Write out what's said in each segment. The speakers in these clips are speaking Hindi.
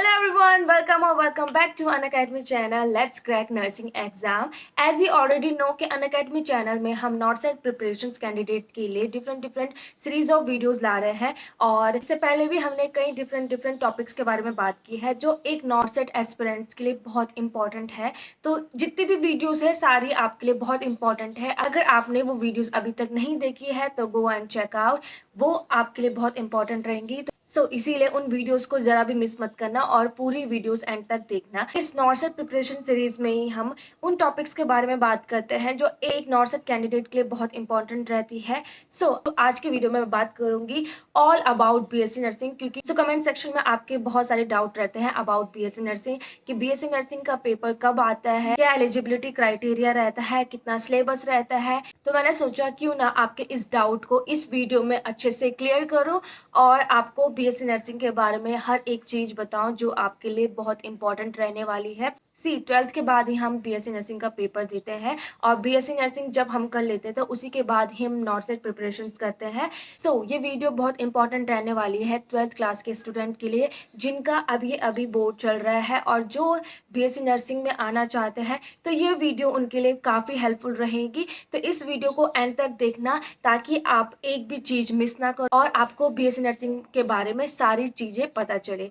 Hello everyone, welcome or welcome back to Unacademy channel. Let's crack nursing exam. As you already know कि Unacademy channel में हम नॉट सेट प्रिपरेशंस कैंडिडेट के लिए डिफरेंट सीरीज ऑफ वीडियोस ला रहे हैं और इससे पहले भी हमने कई डिफरेंट टॉपिक्स के बारे में बात की है जो एक नॉट सेट एस्पिरेंट्स के लिए बहुत इंपॉर्टेंट है। तो जितनी भी वीडियोस है सारी आपके लिए बहुत इंपॉर्टेंट है। अगर आपने वो वीडियोस अभी तक नहीं देखी है तो गो एंड चेक आउट, वो आपके लिए बहुत इंपॉर्टेंट रहेंगी। इसीलिए उन वीडियोस को जरा भी मिस मत करना और पूरी वीडियोस एंड तक देखना। इस नॉर्सेट प्रिपरेशन सीरीज में ही हम उन टॉपिक्स के बारे में बात करते हैं जो एक नॉर्सेट कैंडिडेट के लिए बहुत इंपॉर्टेंट रहती है। तो आज के वीडियो में मैं बात करूंगी ऑल अबाउट बीएससी नर्सिंग, क्योंकि कमेंट सेक्शन में आपके बहुत सारे डाउट रहते हैं अबाउट बीएससी नर्सिंग कि बीएससी नर्सिंग का पेपर कब आता है, क्या एलिजिबिलिटी क्राइटेरिया रहता है, कितना सिलेबस रहता है। तो मैंने सोचा क्यों ना आपके इस डाउट को इस वीडियो में अच्छे से क्लियर करूं और आपको बीएससी नर्सिंग के बारे में हर एक चीज बताऊं जो आपके लिए बहुत इंपॉर्टेंट रहने वाली है। 12th के बाद ही हम बीएससी नर्सिंग का पेपर देते हैं और बीएससी नर्सिंग जब हम कर लेते हैं तो उसी के बाद ही हम नॉट सेट प्रिपरेशन करते हैं। ये वीडियो बहुत इंपॉर्टेंट रहने वाली है 12th क्लास के स्टूडेंट के लिए जिनका अभी बोर्ड चल रहा है और जो बीएससी नर्सिंग में आना चाहते हैं। तो ये वीडियो उनके लिए काफ़ी हेल्पफुल रहेगी। तो इस वीडियो को एंड तक देखना ताकि आप एक भी चीज़ मिस ना करो और आपको बीएससी नर्सिंग के बारे में सारी चीज़ें पता चले।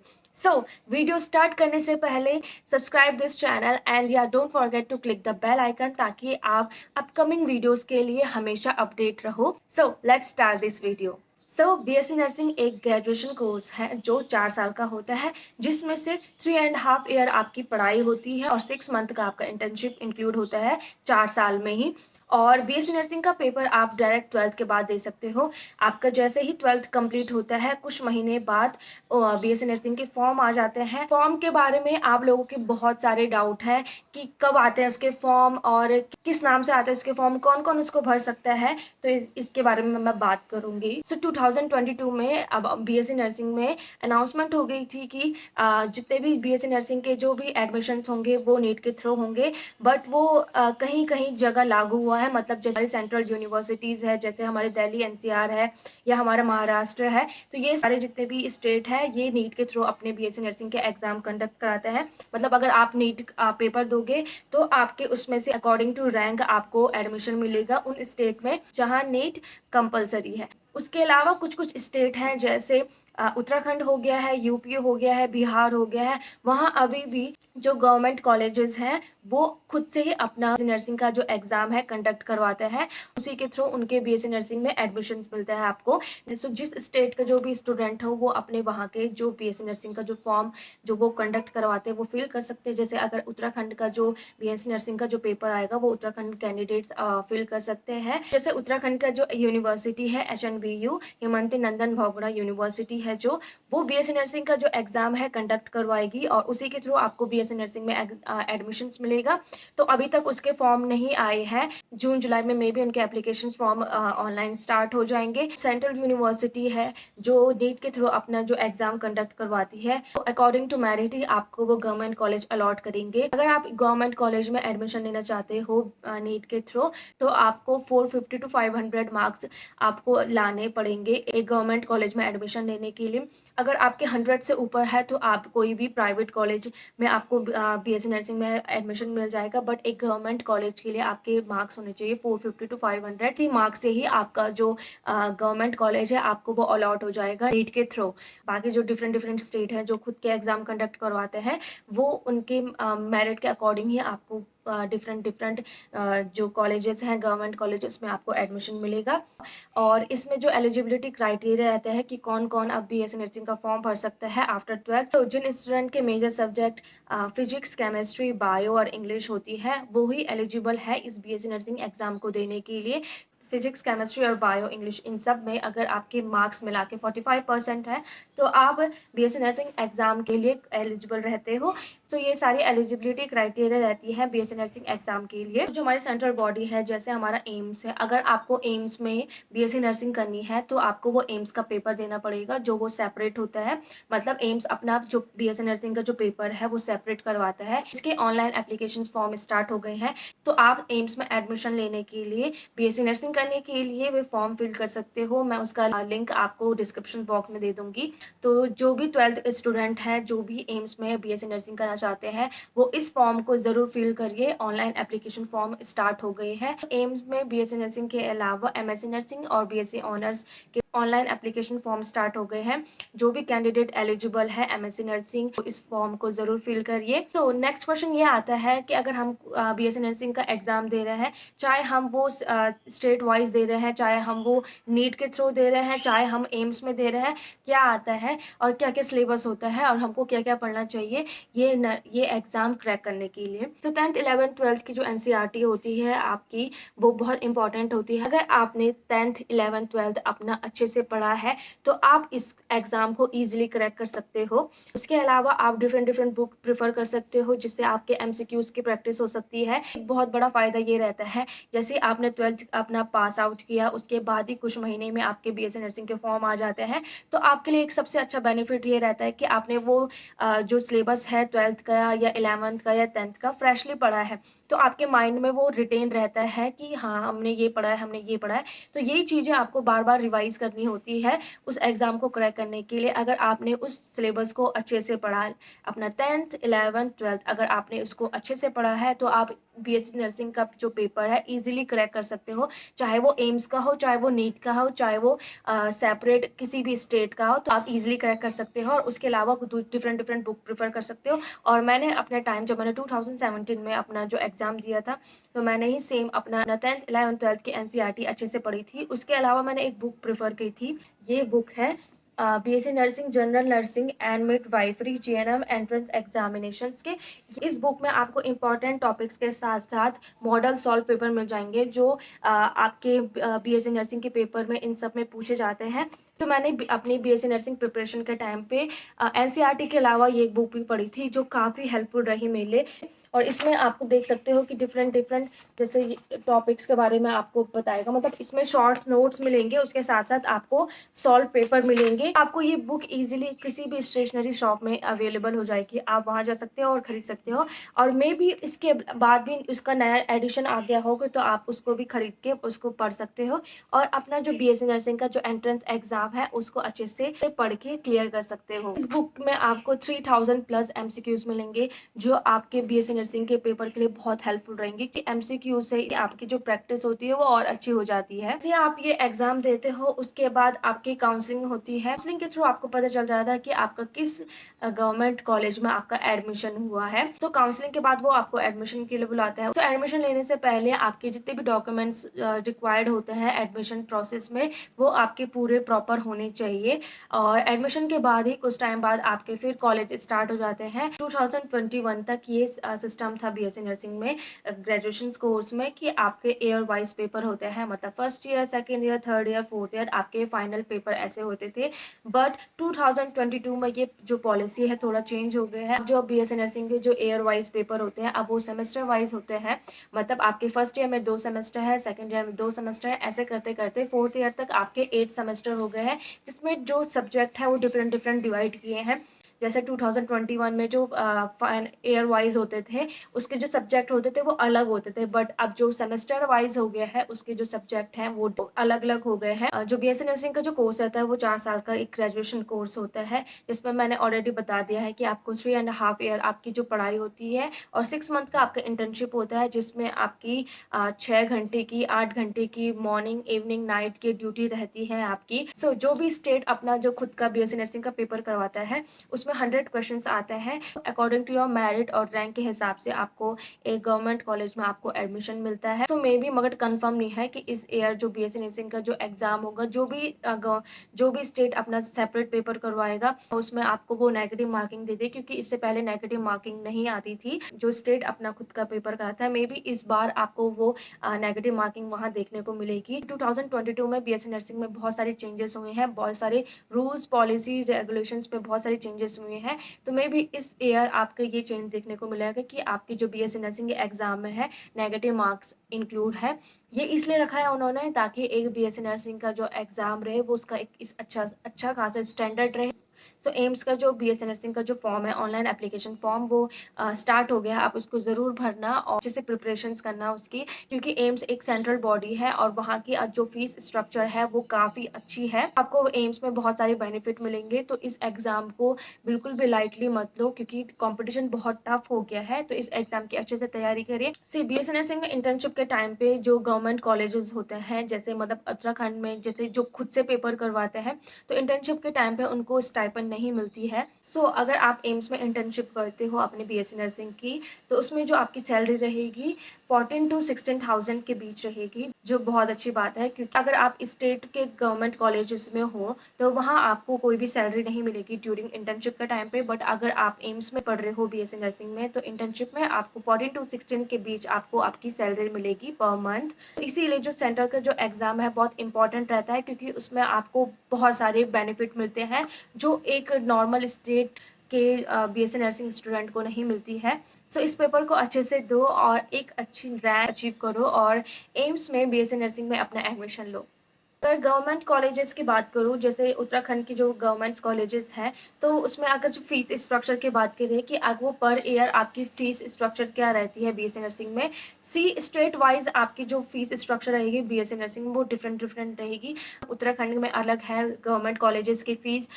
वीडियो स्टार्ट करने से पहले subscribe this channel and ya don't forget to click the bell icon ताकि आप अपकमिंग वीडियोस के लिए हमेशा अपडेट रहो। Let's start this video. BSc nursing एक ग्रेजुएशन कोर्स है जो 4 साल का होता है, जिसमें से 3.5 ईयर आपकी पढ़ाई होती है और 6 मंथ का आपका इंटर्नशिप इंक्लूड होता है 4 साल में ही। और बीएससी नर्सिंग का पेपर आप डायरेक्ट 12th के बाद दे सकते हो। आपका जैसे ही 12th कंप्लीट होता है कुछ महीने बाद बीएससी नर्सिंग के फॉर्म आ जाते हैं। फॉर्म के बारे में आप लोगों के बहुत सारे डाउट है कि कब आते हैं उसके फॉर्म और किस नाम से आते हैं उसके फॉर्म, कौन कौन उसको भर सकता है। तो इसके बारे में मैं बात करूंगी। 2022 में अब बीएससी नर्सिंग में अनाउंसमेंट हो गई थी कि जितने भी बीएससी नर्सिंग के जो भी एडमिशन्स होंगे वो नीट के थ्रू होंगे, बट वो कहीं कहीं जगह लागू हुआ है। मतलब जैसे सेंट्रल यूनिवर्सिटीज़ है, जैसे हमारे दिल्ली एनसीआर है या हमारा महाराष्ट्र है, तो ये सारे जितने भी स्टेट है ये नीट के थ्रू अपने बीएससी नर्सिंग के एग्जाम कंडक्ट कराते हैं। मतलब अगर आप नीट पेपर दोगे तो आपके उसमें से अकॉर्डिंग टू रैंक आपको एडमिशन मिलेगा उन स्टेट में जहाँ नीट कंपलसरी है। उसके अलावा कुछ कुछ स्टेट हैं जैसे उत्तराखंड हो गया है, यूपी हो गया है, बिहार हो गया है, वहाँ अभी भी जो गवर्नमेंट कॉलेजेस हैं वो खुद से ही अपना नर्सिंग का जो एग्जाम है कंडक्ट करवाते हैं। उसी के थ्रू उनके बीएससी नर्सिंग में एडमिशन मिलता है आपको। जिस स्टेट का जो भी स्टूडेंट हो वो अपने वहाँ के जो बीएससी नर्सिंग का जो फॉर्म जो वो कंडक्ट करवाते हैं वो फिल कर सकते हैं। जैसे अगर उत्तराखंड का जो बीएससी नर्सिंग का जो पेपर आएगा वो उत्तराखंड कैंडिडेट्स फिल कर सकते हैं। जैसे उत्तराखंड का जो यूनिवर्सिटी है HNBU हेमंती नंदन भोगड़ा यूनिवर्सिटी है जो वो बीएससी नर्सिंग का जो एग्जाम है कंडक्ट करवाएगी और उसी के थ्रू आपको बीएससी नर्सिंग में एडमिशन्स मिलेगा। तो अभी तक उसके फॉर्म नहीं आए हैं, जून जुलाई में मे बी उनके एप्लीकेशन फॉर्म ऑनलाइन स्टार्ट हो जाएंगे। सेंट्रल यूनिवर्सिटी है जो नीट के थ्रू अपना जो एग्जाम कंडक्ट करवाती है, तो अकॉर्डिंग टू मेरिट ही आपको वो गवर्नमेंट कॉलेज अलॉट करेंगे। अगर आप गवर्नमेंट कॉलेज में एडमिशन लेना चाहते हो नीट के थ्रू तो आपको 450 to 500 मार्क्स आपको लाने पड़ेंगे एक गवर्नमेंट कॉलेज में एडमिशन लेने के लिए। अगर आपके 100 से ऊपर है तो आप कोई भी प्राइवेट कॉलेज में आपको बीएससी नर्सिंग में एडमिशन मिल जाएगा, बट एक गवर्नमेंट कॉलेज के लिए आपके मार्क्स होने चाहिए 450 to 500। ही मार्क्स से ही आपका जो गवर्नमेंट कॉलेज है आपको वो अलॉट हो जाएगा नीट के थ्रू। बाकी जो डिफरेंट स्टेट हैं जो खुद के एग्जाम कंडक्ट करवाते हैं वो उनके मेरिट के अकॉर्डिंग ही आपको डिफरेंट जो कॉलेजेस हैं गवर्नमेंट कॉलेजेस में आपको एडमिशन मिलेगा। और इसमें जो एलिजिबिलिटी क्राइटेरिया रहता है कि कौन कौन अब बीएससी नर्सिंग का फॉर्म भर सकता है आफ्टर 12th। तो जिन स्टूडेंट के major subject physics, chemistry, bio और इंग्लिश होती है वो ही एलिजिबल है इस बीएससी नर्सिंग एग्जाम को देने के लिए। फिजिक्स, केमिस्ट्री और बायो, इंग्लिश इन सब में अगर आपके मार्क्स मिला के 45% है तो आप बीएससी नर्सिंग एग्जाम के लिए एलिजिबल रहते हो। ये सारी एलिजिबिलिटी क्राइटेरिया रहती है बीएससी नर्सिंग एग्जाम के लिए। जो हमारी सेंट्रल बॉडी है जैसे हमारा एम्स है, अगर आपको एम्स में बीएससी नर्सिंग करनी है तो आपको वो एम्स का पेपर देना पड़ेगा जो वो सेपरेट होता है। मतलब एम्स अपना जो बीएससी नर्सिंग का जो पेपर है वो सेपरेट करवाता है। इसके ऑनलाइन एप्लीकेशन फॉर्म स्टार्ट हो गए हैं, तो आप एम्स में एडमिशन लेने के लिए बीएससी नर्सिंग करने के लिए वे फॉर्म फिल कर सकते हो। मैं उसका लिंक आपको डिस्क्रिप्शन बॉक्स में दे दूंगी। तो जो भी 12th स्टूडेंट हैं, जो भी एम्स में बीएससी नर्सिंग करना चाहते हैं, वो इस फॉर्म को ज़रूर फिल करिए। ऑनलाइन एप्लीकेशन फॉर्म स्टार्ट हो गई है। एम्स में बीएससी नर्सिंग के अलावा एमएससी नर्सिंग और बीएससी ऑनर्स के ऑनलाइन एप्लीकेशन फॉर्म स्टार्ट हो गए हैं। जो भी कैंडिडेट एलिजिबल है एमएससी नर्सिंग, तो इस फॉर्म को ज़रूर फिल करिए। तो नेक्स्ट क्वेश्चन ये आता है कि अगर हम बीएससी नर्सिंग का एग्ज़ाम दे रहे हैं, चाहे हम वो स्टेट वाइज दे रहे हैं, चाहे हम वो नीट के थ्रू दे रहे हैं, चाहे हम एम्स में दे रहे हैं, क्या आता है और क्या क्या सिलेबस होता है और हमको क्या क्या पढ़ना चाहिए ये एग्ज़ाम क्रैक करने के लिए। तो 10th 11th 12th की जो एनसीईआरटी होती है आपकी, वो बहुत इंपॉर्टेंट होती है। अगर आपने 10th 11th 12th अपना अच्छे से पढ़ा है तो आप इस एग्ज़ाम को ईजिली क्रैक कर सकते हो। उसके अलावा आप डिफरेंट बुक प्रेफर कर सकते हो, जिससे आपके एमसीक्यूज़ की प्रैक्टिस हो सकती है। एक बहुत बड़ा फ़ायदा ये रहता है, जैसे आपने 12th अपना पास आउट किया, उसके बाद ही कुछ महीने में आपके बीएससी नर्सिंग के फॉर्म आ जाते हैं। तो आपके लिए एक सबसे अच्छा बेनिफिट ये रहता है कि आपने वो जो सिलेबस है 12th का या 11th का या 10th का फ्रेशली पढ़ा है, तो आपके माइंड में वो रिटेन रहता है कि हाँ, हमने ये पढ़ा है, हमने ये पढ़ा है। तो यही चीज़ें आपको बार-बार रिवाइज़ करनी होती है उस एग्ज़ाम को क्रैक करने के लिए। अगर आपने उस सिलेबस को अच्छे से पढ़ा, अपना 10th 11th 12th अगर आपने उसको अच्छे से पढ़ा है, तो आप बीएससी नर्सिंग का जो पेपर है ईजिली क्रैक कर सकते हो। चाहे वो एम्स का हो, चाहे वो नीट का हो, चाहे वो सेपरेट किसी भी स्टेट का हो, तो आप ईजिली क्रैक कर सकते हो। और उसके अलावा डिफरेंट बुक प्रेफर कर सकते हो। और मैंने अपने टाइम, जब मैंने 2017 में अपना जो एग्ज़ाम दिया था, तो मैंने ही सेम अपना 10th 11th 12th की एनसीईआरटी अच्छे से पढ़ी थी। उसके अलावा मैंने एक बुक प्रेफर की थी, ये बुक है BSc nursing general nursing and midwifery GNM entrance examinations के। इस बुक में आपको इंपॉर्टेंट टॉपिक्स के साथ साथ मॉडल सॉल्व पेपर मिल जाएंगे, जो आपके बीएससी नर्सिंग के पेपर में इन सब में पूछे जाते हैं। तो मैंने अपनी बीएससी नर्सिंग प्रिपरेशन के टाइम पे एनसीईआरटी के अलावा ये बुक भी पढ़ी थी, जो काफ़ी हेल्पफुल रही मेरे लिए। और इसमें आपको देख सकते हो कि डिफरेंट जैसे टॉपिक्स के बारे में आपको बताएगा, मतलब इसमें शॉर्ट नोट्स मिलेंगे, उसके साथ साथ आपको सॉल्व पेपर मिलेंगे। आपको ये बुक इजीली किसी भी स्टेशनरी शॉप में अवेलेबल हो जाएगी, आप वहां जा सकते हो और खरीद सकते हो। और मे भी इसके बाद भी उसका नया एडिशन आ गया होगा, तो आप उसको भी खरीद के उसको पढ़ सकते हो और अपना जो बीएससी नर्सिंग का जो एंट्रेंस एग्जाम है उसको अच्छे से पढ़ के क्लियर कर सकते हो। इस बुक में आपको 3000 प्लस एमसीक्यूज मिलेंगे, जो आपके बीएससी नर्सिंग के पेपर के लिए बहुत हेल्पफुल रहेंगे कि एमसीक्यू से आपकी जो प्रैक्टिस होती है वो और अच्छी हो जाती है। जैसे आप ये एग्जाम देते हो, उसके बाद आपकी काउंसलिंग होती है। काउंसलिंग के थ्रू आपको पता चल जाता है कि आपका किस गवर्नमेंट कॉलेज में आपका एडमिशन हुआ है। तो काउंसलिंग के बाद वो आपको एडमिशन के लिए बुलाता है। तो एडमिशन लेने से पहले आपके जितने भी डॉक्यूमेंट्स रिक्वायर्ड होते हैं एडमिशन प्रोसेस में, वो आपके पूरे प्रॉपर होने चाहिए। और एडमिशन के बाद ही कुछ टाइम बाद आपके फिर कॉलेज स्टार्ट हो जाते हैं। 2021 तक ये सिस्टम था बीएससी नर्सिंग में ग्रेजुएशन कोर्स में कि आपके ईयर वाइज पेपर होते हैं, मतलब first year, second year, third year, fourth year आपके फाइनल पेपर ऐसे होते थे। बट 2022 में ये जो पॉलिसी है थोड़ा चेंज हो गया है। जो बीएससी नर्सिंग के जो ईयर वाइज पेपर होते हैं, अब वो सेमेस्टर वाइज होते हैं। मतलब आपके फर्स्ट ईयर में 2 सेमेस्टर है, सेकेंड ईयर में 2 सेमेस्टर है, ऐसे करते करते फोर्थ ईयर तक आपके 8 सेमेस्टर हो गए हैं, जिसमें जो सब्जेक्ट है वो डिफरेंट डिवाइड किए हैं। जैसे 2021 में जो ईयर वाइज होते थे, उसके जो सब्जेक्ट होते थे वो अलग होते थे, बट अब जो सेमेस्टर वाइज हो गया है उसके जो सब्जेक्ट हैं वो अलग अलग हो गए हैं। जो बीएससी नर्सिंग का जो कोर्स रहता है वो 4 साल का एक ग्रेजुएशन कोर्स होता है, जिसमें मैंने ऑलरेडी बता दिया है कि आपको 3.5 ईयर आपकी जो पढ़ाई होती है और 6 मंथ का आपका इंटर्नशिप होता है, जिसमें आपकी 6 घंटे की 8 घंटे की मॉर्निंग इवनिंग नाइट की ड्यूटी रहती है आपकी। सो जो भी स्टेट अपना जो खुद का बीएससी नर्सिंग का पेपर करवाता है उसमें 100 क्वेश्चंस आते हैं। अकॉर्डिंग टू योर मेरिट और रैंक के हिसाब से आपको एक गवर्नमेंट कॉलेज में आपको एडमिशन मिलता है। तो मे बी मगर कंफर्म नहीं है कि इस ईयर जो बीएससी नर्सिंग का जो एग्जाम होगा, जो भी स्टेट अपना सेपरेट पेपर करवाएगा उसमें आपको वो नेगेटिव मार्किंग दे दे, क्योंकि इससे पहले नेगेटिव मार्किंग नहीं आती थी। जो स्टेट अपना खुद का पेपर कराता है, मे बी इस बार आपको वो नेगेटिव मार्किंग वहां देखने को मिलेगी। 2022 में बीएससी नर्सिंग में बहुत सारे चेंजेस हुए हैं, बहुत सारे रूल्स पॉलिसी रेगुलेशंस पे बहुत सारे चेंजेस हुए हैं। तो मे बी इस ईयर आपको ये चेंज देखने को मिलेगा कि आपकी जो बीएससी नर्सिंग एग्जाम में है नेगेटिव मार्क्स इंक्लूड है। ये इसलिए रखा है उन्होंने ताकि एक बीएससी नर्सिंग का जो एग्जाम रहे वो उसका एक अच्छा खासा स्टैंडर्ड रहे, सो एम्स का जो बीएससी नर्सिंग का जो फॉर्म है, ऑनलाइन एप्लीकेशन फॉर्म, वो स्टार्ट हो गया है। आप उसको ज़रूर भरना और अच्छे से प्रिपरेशंस करना उसकी, क्योंकि एम्स एक सेंट्रल बॉडी है और वहाँ की जो फीस स्ट्रक्चर है वो काफ़ी अच्छी है। आपको एम्स में बहुत सारे बेनिफिट मिलेंगे, तो इस एग्ज़ाम को बिल्कुल भी लाइटली मत लो, क्योंकि कंपटीशन बहुत टफ हो गया है। तो इस एग्ज़ाम की अच्छे से तैयारी करिए। बीएससी नर्सिंग में इंटर्नशिप के टाइम पे जो गवर्नमेंट कॉलेजेस होते हैं, जैसे मतलब उत्तराखंड में, जैसे जो खुद से पेपर करवाते हैं, तो इंटर्नशिप के टाइम पे उनको स्टाइपेंड नहीं मिलती है। सो अगर आप एम्स में इंटर्नशिप करते हो अपनी बीएससी नर्सिंग की, तो उसमें जो आपकी सैलरी रहेगी 14 to 16,000 के बीच रहेगी, जो बहुत अच्छी बात है। क्योंकि अगर आप स्टेट के गवर्नमेंट कॉलेजेस में हो, तो वहाँ आपको कोई भी सैलरी नहीं मिलेगी ड्यूरिंग इंटर्नशिप के टाइम पे। बट अगर आप एम्स में पढ़ रहे हो बीएससी नर्सिंग में, तो इंटर्नशिप में आपको 14 to 16 के बीच आपको आपकी सैलरी मिलेगी पर मंथ। इसीलिए जो सेंटर का जो एग्ज़ाम है बहुत इंपॉर्टेंट रहता है, क्योंकि उसमें आपको बहुत सारे बेनिफिट मिलते हैं जो एक नॉर्मल स्टेट के बीएससी नर्सिंग स्टूडेंट को नहीं मिलती है। सो इस पेपर को अच्छे से दो और एक अच्छी रैंक अचीव करो और एम्स में बीएससी नर्सिंग में अपना एडमिशन लो। अगर गवर्नमेंट कॉलेजेस की बात करूँ, जैसे उत्तराखंड की जो गवर्नमेंट कॉलेजेस हैं, तो उसमें अगर जो फीस स्ट्रक्चर की बात करें कि वो पर ईयर आपकी फ़ीस स्ट्रक्चर क्या रहती है बीएससी नर्सिंग में, स्टेट वाइज़ आपकी जो फ़ीस स्ट्रक्चर रहेगी बीएससी नर्सिंग में, वो डिफरेंट रहेगी। उत्तराखंड में अलग है गवर्नमेंट कॉलेजेस की फ़ीस,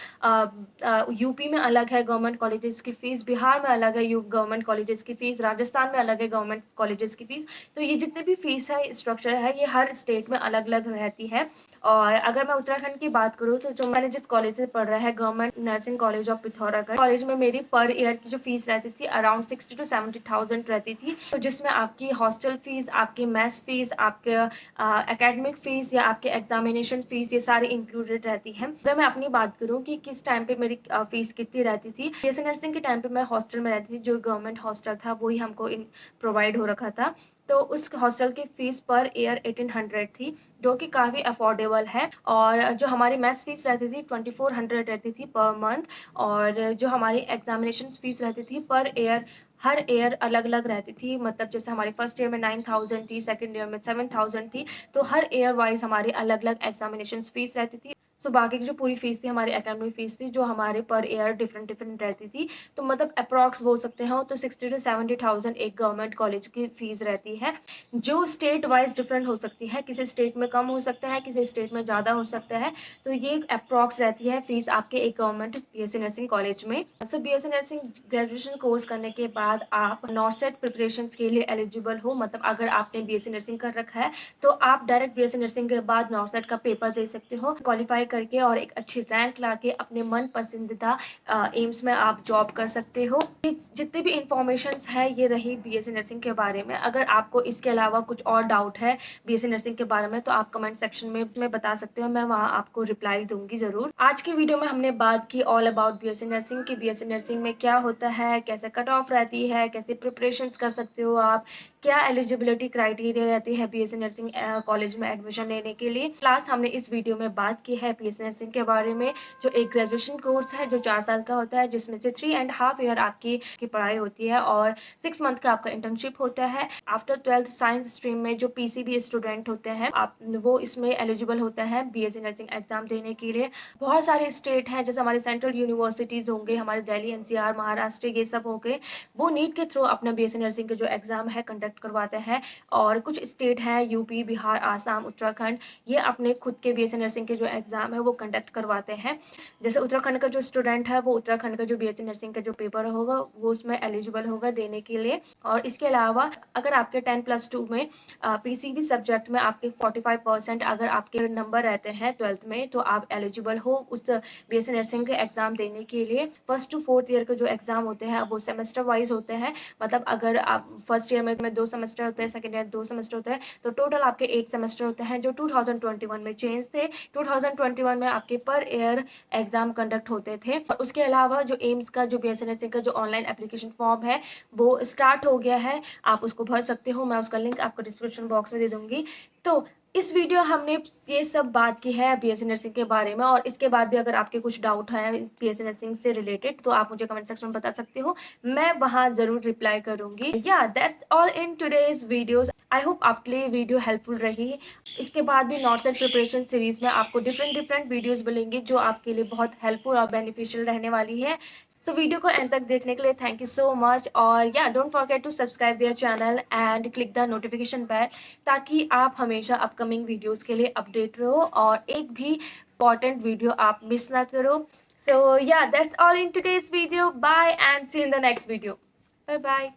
यूपी में अलग है गवर्नमेंट कॉलेजेस की फ़ीस, बिहार में अलग है गवर्नमेंट कॉलेजेस की फ़ीस, राजस्थान में अलग है गवर्नमेंट कॉलेजेस की फ़ीस। तो ये जितने भी फ़ीस है, स्ट्रक्चर है, ये हर स्टेट में अलग-अलग रहती है। और अगर मैं उत्तराखंड की बात करूँ, तो जो मैंने जिस कॉलेज से पढ़ रहा है, government nursing college of Pithoragarh, college में मेरी पर ईयर की जो फीस रहती थी अराउंड 60 to 70,000 रहती थी। तो जिसमें आपकी हॉस्टल फीस, आपकी मेस फीस, आपके एकेडमिक फीस या आपके एग्जामिनेशन फीस, ये सारी इंक्लूडेड रहती है। अगर मैं अपनी बात करूँ कि किस टाइम पे मेरी फीस कितनी रहती थी, बीएससी नर्सिंग के टाइम पे मैं हॉस्टल में रहती थी। जो गवर्नमेंट हॉस्टल था वही हमको प्रोवाइड हो रखा था। तो उस हॉस्टल की फीस पर ईयर 1800 थी, जो कि काफ़ी अफोर्डेबल है। और जो हमारी मेस फीस रहती थी 2400 रहती थी पर मंथ। और जो हमारी एग्जामिनेशन फीस रहती थी पर ईयर, हर ईयर अलग-अलग रहती थी। मतलब जैसे हमारी फर्स्ट ईयर में 9000 थी, सेकंड ईयर में 7000 थी। तो हर ईयर वाइज़ हमारी अलग-अलग एग्जामिनेशन फीस रहती थी। सो बाकी की जो पूरी फीस थी, हमारी एकेडमिक फीस थी, जो हमारे पर ईयर डिफरेंट रहती थी। तो मतलब अप्रॉक्स बोल सकते हो तो 60 to 70,000 एक गवर्नमेंट कॉलेज की फीस रहती है, जो स्टेट वाइज डिफरेंट हो सकती है। किसी स्टेट में कम हो सकता है, किसी स्टेट में ज़्यादा हो सकता है। तो ये अप्रॉक्स रहती है फीस आपके एक गवर्नमेंट बीएससी नर्सिंग कॉलेज में। सो बीएससी नर्सिंग ग्रेजुएशन कोर्स करने के बाद आप नॉसेट प्रिपरेशन के लिए एलिजिबल हो। मतलब अगर आपने बीएससी नर्सिंग कर रखा है, तो आप डायरेक्ट बीएससी नर्सिंग के बाद नॉसेट का पेपर दे सकते हो, क्वालिफाई करके और एक अच्छी रैंक लाके अपने मन पसंदीदा एम्स में आप जॉब कर सकते हो। जितनी भी इंफॉर्मेशन है, ये रही बीएससी नर्सिंग के बारे में। अगर आपको इसके अलावा कुछ और डाउट है बीएससी नर्सिंग के बारे में, तो आप कमेंट सेक्शन में बता सकते हो, मैं वहाँ आपको रिप्लाई दूंगी ज़रूर। आज की वीडियो में हमने बात की ऑल अबाउट बीएससी नर्सिंग की, बीएससी नर्सिंग में क्या होता है, कैसे कट ऑफ रहती है, कैसे प्रिपरेशन कर सकते हो आप, क्या एलिजिबिलिटी क्राइटेरिया रहती है बीएससी नर्सिंग कॉलेज में एडमिशन लेने के लिए। क्लास हमने इस वीडियो में बात की है बीएससी नर्सिंग के बारे में, जो एक ग्रेजुएशन कोर्स है जो 4 साल का होता है, जिसमें से 3.5 ईयर आपकी पढ़ाई होती है और 6 मंथ का आपका इंटर्नशिप होता है। आफ्टर 12th साइंस स्ट्रीम में जो पीसीबी स्टूडेंट होते हैं, आप वो इसमें एलिजिबल होते हैं बीएससी नर्सिंग एग्जाम देने के लिए। बहुत सारे स्टेट हैं, जैसे हमारे सेंट्रल यूनिवर्सिटीज़ होंगे, हमारे दिल्ली, एनसीआर, महाराष्ट्र, ये सब हो गए, वो नीट के थ्रू अपना बीएससी नर्सिंग का जो एग्ज़ाम है कंडक्ट करवाते हैं। और कुछ स्टेट हैं, यूपी, बिहार, आसाम, उत्तराखंड, ये अपने खुद के बीएससी नर्सिंग के जो एग्ज़ाम है वो कंडक्ट करवाते हैं। जैसे उत्तराखंड का जो स्टूडेंट है, वो उत्तराखंड का जो बीएससी नर्सिंग का जो पेपर होगा वो उसमें एलिजिबल होगा देने के लिए। और इसके अलावा अगर आपके 10+2 में पीसीबी सब्जेक्ट में आपके 45% अगर आपके नंबर रहते हैं 12th में, तो आप एलिजिबल हो उस बीएससी नर्सिंग के एग्ज़ाम देने के लिए। फर्स्ट टू फोर्थ ईयर के जो एग्ज़ाम होते हैं वो सेमेस्टर वाइज होते हैं। मतलब अगर आप फर्स्ट ईयर में 2 सेमेस्टर होते हैं, सेकंड ईयर 2 सेमेस्टर होते हैं, तो टोटल आपके 8 सेमेस्टर होते हैं, जो 2021 में चेंज थे। 2021 में आपके पर ईयर एग्ज़ाम कंडक्ट होते थे। और उसके अलावा जो एम्स का जो बीएससी नर्सिंग का जो ऑनलाइन एप्लीकेशन फॉर्म है वो स्टार्ट हो गया है, आप उसको भर सकते हो। मैं उसका लिंक आपको डिस्क्रिप्शन बॉक्स में दे दूँगी। तो इस वीडियो हमने ये सब बात की है बीएससी नर्सिंग के बारे में, और इसके बाद भी अगर आपके कुछ डाउट है बीएससी नर्सिंग से रिलेटेड तो आप मुझे कमेंट सेक्शन में बता सकते हो, मैं वहां जरूर रिप्लाई करूंगी। या that's all in today's videos. I hope आपके लिए वीडियो हेल्पफुल रही। इसके बाद भी नॉट सेट प्रिपरेशन सीरीज में आपको डिफरेंट वीडियोस मिलेंगे जो आपके लिए बहुत हेल्पफुल और बेनिफिशियल रहने वाली है। सो वीडियो को एंड तक देखने के लिए थैंक यू सो मच। और ya don't forget to subscribe their channel and click the notification bell, ताकि आप हमेशा अपकमिंग वीडियोस के लिए अपडेट रहो और एक भी इंपॉर्टेंट वीडियो आप मिस ना करो। So ya that's all in today's video. Bye and see in the next video. Bye bye.